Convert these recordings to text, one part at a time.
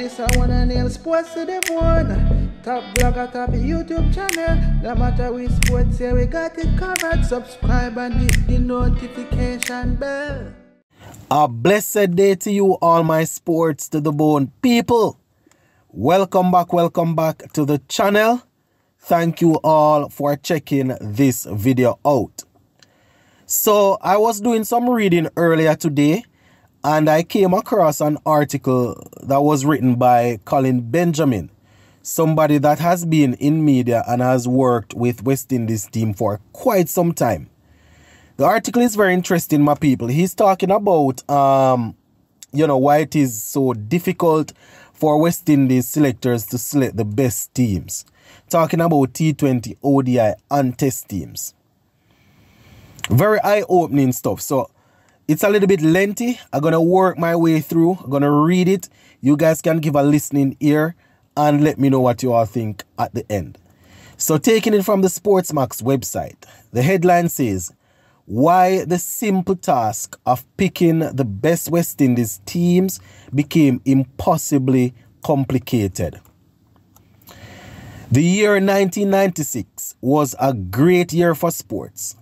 This I wanna nail sports to the bone. Top blogger, top YouTube channel. No matter which sports, here we got it covered. Subscribe and hit the notification bell. A blessed day to you, all my sports to the bone people. Welcome back to the channel. Thank you all for checking this video out. So I was doing some reading earlier today and I came across an article that was written by Colin Benjamin, somebody that has been in media and has worked with West Indies team for quite some time. The article is very interesting, my people. He's talking about why it is so difficult for West Indies selectors to select the best teams. Talking about T20, ODI and test teams. Very eye-opening stuff. So it's a little bit lengthy. I'm going to work my way through. I'm going to read it. You guys can give a listening ear and let me know what you all think at the end. So taking it from the Sportsmax website, the headline says, why the simple task of picking the best West Indies teams became impossibly complicated. The year 1996 was a great year for sports.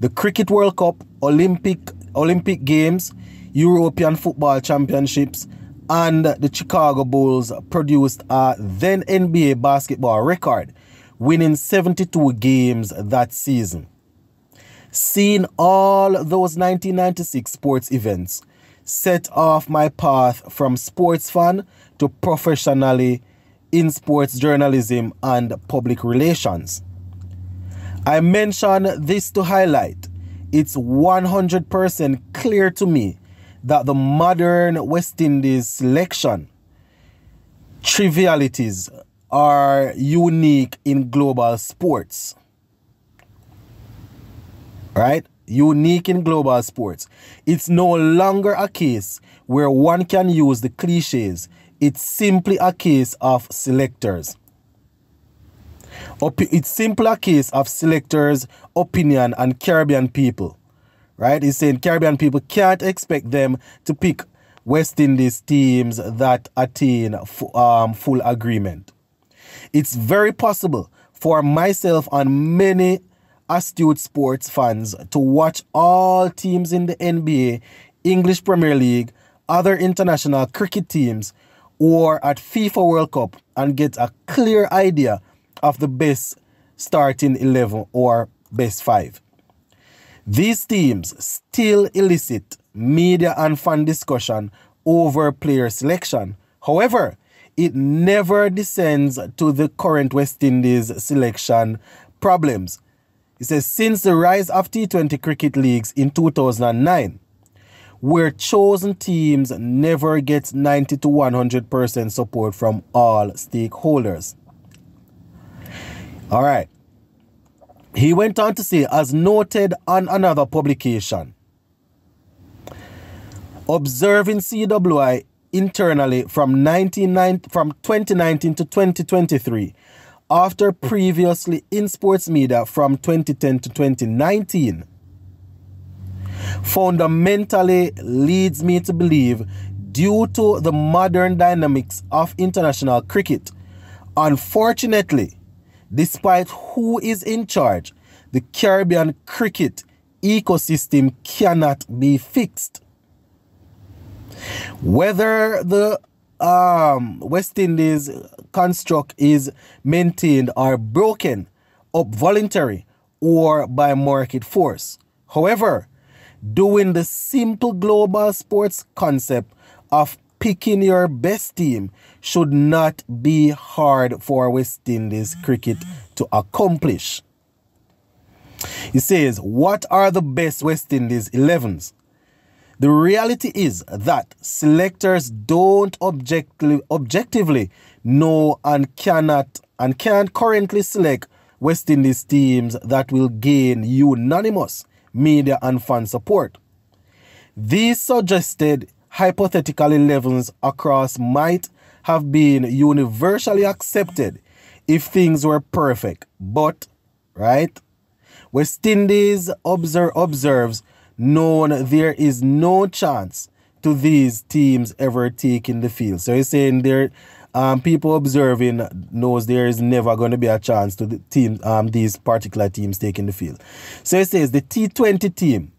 The Cricket World Cup, Olympic Games, European Football Championships, and the Chicago Bulls produced a then NBA basketball record, winning 72 games that season. Seeing all those 1996 sports events set off my path from sports fan to professionally in sports journalism and public relations. I mention this to highlight it's 100% clear to me that the modern West Indies selection trivialities are unique in global sports. Right? Unique in global sports. It's no longer a case where one can use the cliches. It's simply a case of selectors. It's simply a case of selectors' opinion and Caribbean people. Right? He's saying Caribbean people can't expect them to pick West Indies teams that attain full agreement. It's very possible for myself and many astute sports fans to watch all teams in the NBA, English Premier League, other international cricket teams, or at FIFA World Cup and get a clear idea of the best starting 11 or best 5. These teams still elicit media and fan discussion over player selection. However, it never descends to the current West Indies selection problems. It says, since the rise of T20 cricket leagues in 2009, where chosen teams never get 90 to 100% support from all stakeholders. All right. He went on to say, as noted on another publication, observing CWI internally from 2019 to 2023, after previously in sports media from 2010 to 2019, fundamentally leads me to believe, due to the modern dynamics of international cricket, unfortunately, despite who is in charge, the Caribbean cricket ecosystem cannot be fixed. Whether the West Indies construct is maintained or broken up voluntary or by market force. However, doing the simple global sports concept of picking your best team should not be hard for West Indies cricket to accomplish. He says, what are the best West Indies 11s? The reality is that selectors don't objectively know and can't currently select West Indies teams that will gain unanimous media and fan support. These suggested hypothetical 11s across might have been universally accepted if things were perfect, but, right, West Indies observes known there is no chance to these teams ever taking the field. So he's saying there, people observing knows there is never going to be a chance to the team, these particular teams taking the field. So he says the T20 team,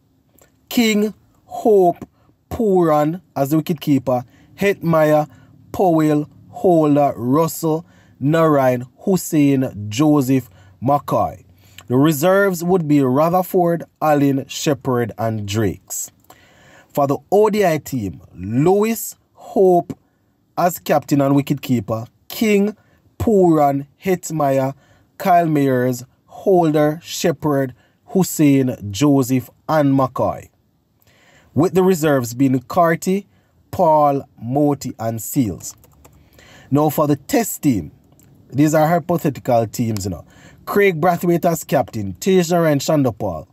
King, Hope, Puran as the wicketkeeper, Hetmeyer, Powell, Holder, Russell, Narain, Hussein, Joseph, McCoy. The reserves would be Rutherford, Allen, Shepherd, and Drakes. For the ODI team, Lewis, Hope as captain and wicketkeeper, King, Puran, Hetmeyer, Kyle Mayers, Holder, Shepherd, Hussein, Joseph, and McCoy. With the reserves being Carty, Paul, Moti, and Seals. Now for the test team, these are hypothetical teams, Craig Brathwaite as captain, Tejaran Chandopal,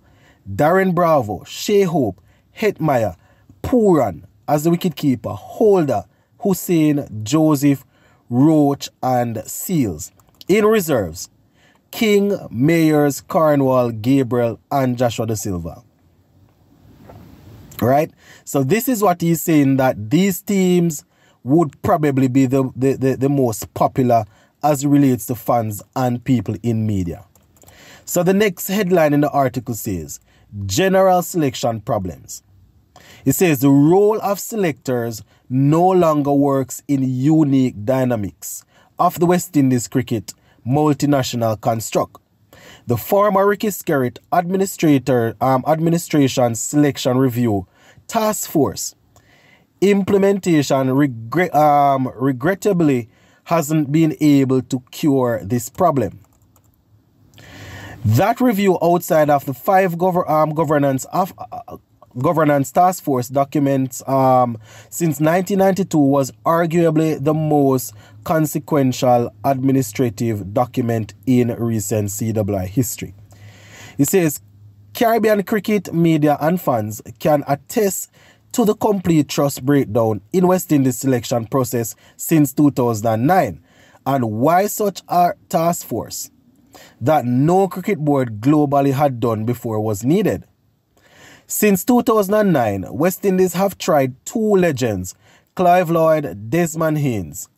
Darren Bravo, Shea Hope, Hetmeyer, Puran as the wicketkeeper, Holder, Hussein, Joseph, Roach, and Seals. In reserves, King, Mayers, Cornwall, Gabriel, and Joshua Da Silva. Right? So this is what he's saying, that these teams would probably be the most popular as it relates to fans and people in media. So the next headline in the article says, General Selection Problems. It says the role of selectors no longer works in unique dynamics of the West Indies cricket multinational construct. The former Ricky Skerritt administration selection review task force implementation regrettably hasn't been able to cure this problem. That review, outside of the 5 governance task force documents since 1992, was arguably the most consequential administrative document in recent CWI history. It says Caribbean cricket media and fans can attest to the complete trust breakdown in West Indies selection process since 2009, and why such a task force that no cricket board globally had done before was needed. Since 2009, West Indies have tried 2 legends, Clive Lloyd, Desmond Haynes,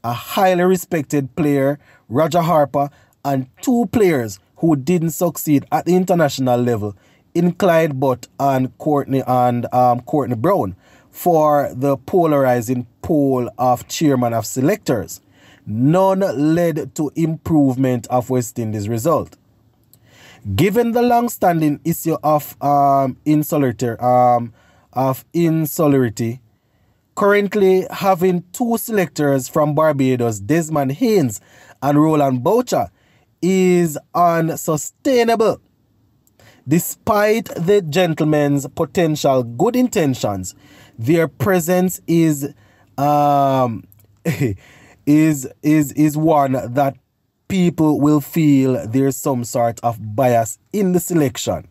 a highly respected player, Roger Harper, and 2 players who didn't succeed at the international level in Clyde Butt and Courtney Brown for the polarizing poll of chairman of selectors. None led to improvement of West Indies' result. Given the long-standing issue of insularity, currently having 2 selectors from Barbados, Desmond Haynes and Roland Boucher, is unsustainable. Despite the gentlemen's potential good intentions, their presence is one that people will feel there's some sort of bias in the selection,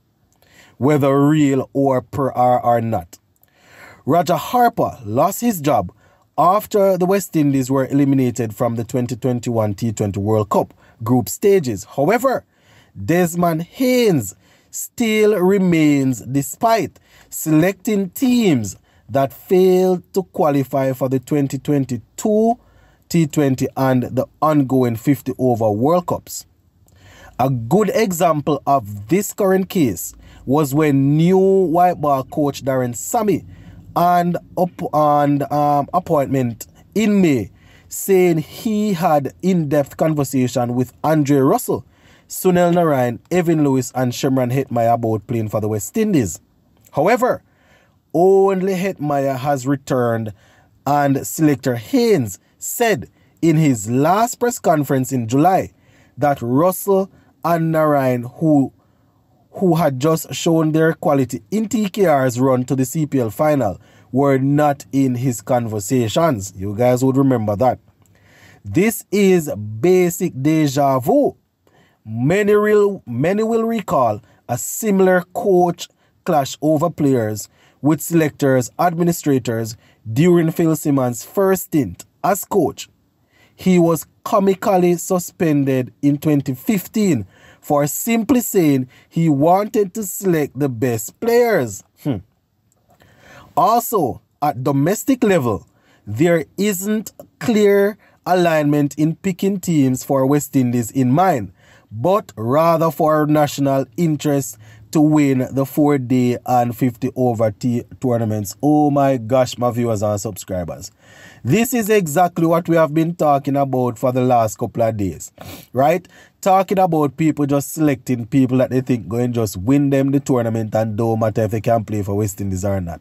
whether real or not. Roger Harper lost his job after the West Indies were eliminated from the 2021 T20 World Cup group stages. However, Desmond Haynes still remains despite selecting teams that failed to qualify for the 2022 T20 and the ongoing 50-over World Cups. A good example of this current case was when new white ball coach Darren Sammy and appointment in May, saying he had in-depth conversation with Andre Russell, Sunil Narain, Evan Lewis, and Shimron Hetmeyer about playing for the West Indies. However, only Hetmeyer has returned, and selector Haynes said in his last press conference in July that Russell and Narain, who had just shown their quality in TKR's run to the CPL final, were not in his conversations. You guys would remember that. This is basic deja vu. Many will recall a similar coach clash over players with selectors, administrators during Phil Simmons' first stint as coach. He was comically suspended in 2015 for simply saying he wanted to select the best players. Also, at domestic level, there isn't clear alignment in picking teams for West Indies in mind, but rather for national interest to win the 4-day and 50-over tournaments. Oh my gosh, my viewers and subscribers. This is exactly what we have been talking about for the last couple of days, right? Talking about people just selecting people that they think going to just win them the tournament and don't matter if they can play for West Indies or not.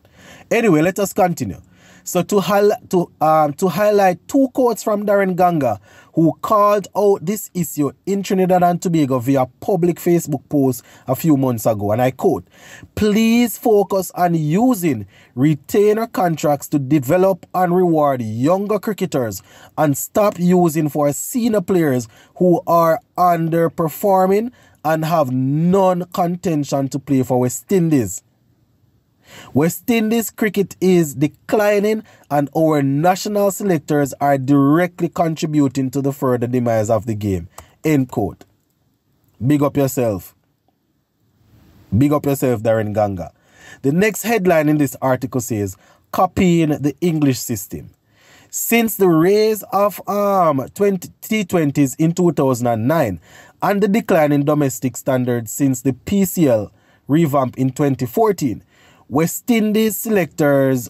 Anyway, let us continue. So to highlight two quotes from Darren Ganga, who called out this issue in Trinidad and Tobago via public Facebook post a few months ago, and I quote, "Please focus on using retainer contracts to develop and reward younger cricketers and stop using for senior players who are underperforming and have non-contention to play for West Indies. West Indies cricket is declining and our national selectors are directly contributing to the further demise of the game." End quote. Big up yourself. Big up yourself, Darren Ganga. The next headline in this article says, "Copying the English system." Since the rise of T20s in 2009 and the decline in domestic standards since the PCL revamp in 2014, West Indies selectors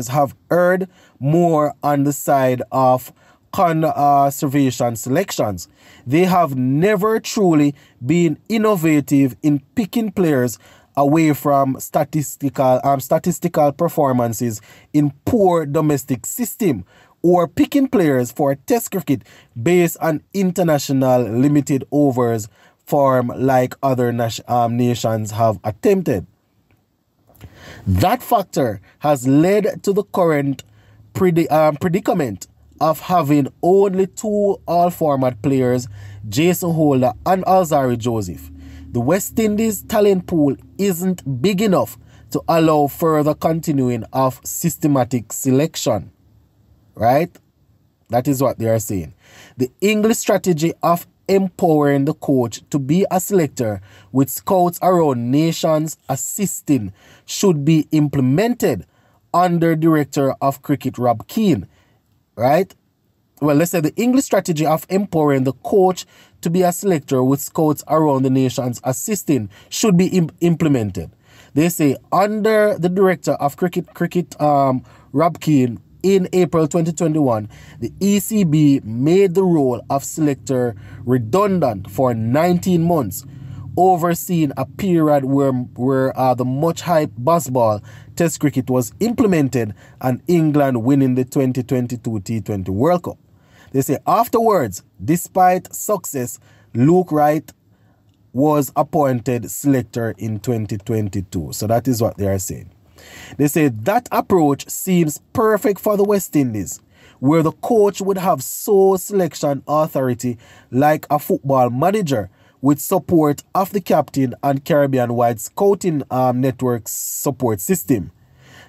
have erred more on the side of conservation selections. They have never truly been innovative in picking players away from statistical performances in poor domestic system, or picking players for Test cricket based on international limited overs form like other nations have attempted. That factor has led to the current predicament of having only two all-format players, Jason Holder and Alzarri Joseph. The West Indies talent pool isn't big enough to allow further continuing of systematic selection. Right? That is what they are saying. The English strategy of empowering the coach to be a selector with scouts around nations assisting should be implemented under Director of Cricket Rob Keane, right? Well, let's say the English strategy of empowering the coach to be a selector with scouts around the nations assisting should be implemented. They say under the Director of Cricket Rob Keane, in April 2021, the ECB made the role of selector redundant for 19 months, overseeing a period where the much-hyped Baseball Test cricket was implemented and England winning the 2022 T20 World Cup. They say afterwards, despite success, Luke Wright was appointed selector in 2022. So that is what they are saying. They say that approach seems perfect for the West Indies, where the coach would have sole selection authority like a football manager with support of the captain and Caribbean-wide scouting network support system.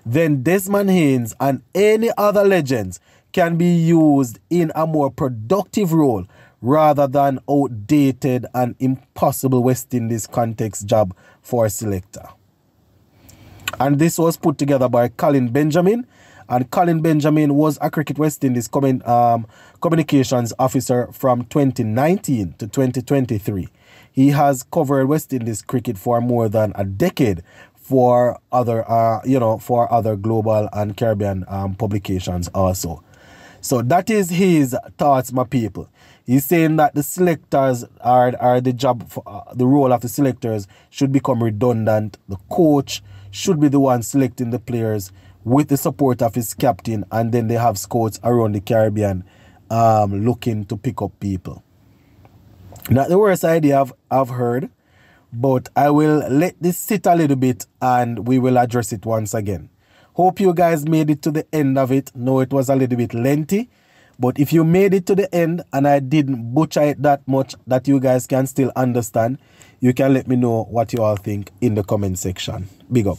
Then Desmond Haynes and any other legends can be used in a more productive role rather than outdated and impossible West Indies context job for a selector. And this was put together by Colin Benjamin. And Colin Benjamin was a Cricket West Indies communications officer from 2019 to 2023. He has covered West Indies cricket for more than a decade for other, for other global and Caribbean publications also. So that is his thoughts, my people. He's saying that the selectors are the job, the role of the selectors should become redundant. The coach should be the one selecting the players with the support of his captain, and then they have scouts around the Caribbean looking to pick up people. Not the worst idea I've heard, but I will let this sit a little bit and we will address it once again. Hope you guys made it to the end of it. No, it was a little bit lengthy, but if you made it to the end and I didn't butcher it that much that you guys can still understand, you can let me know what you all think in the comment section. Big up.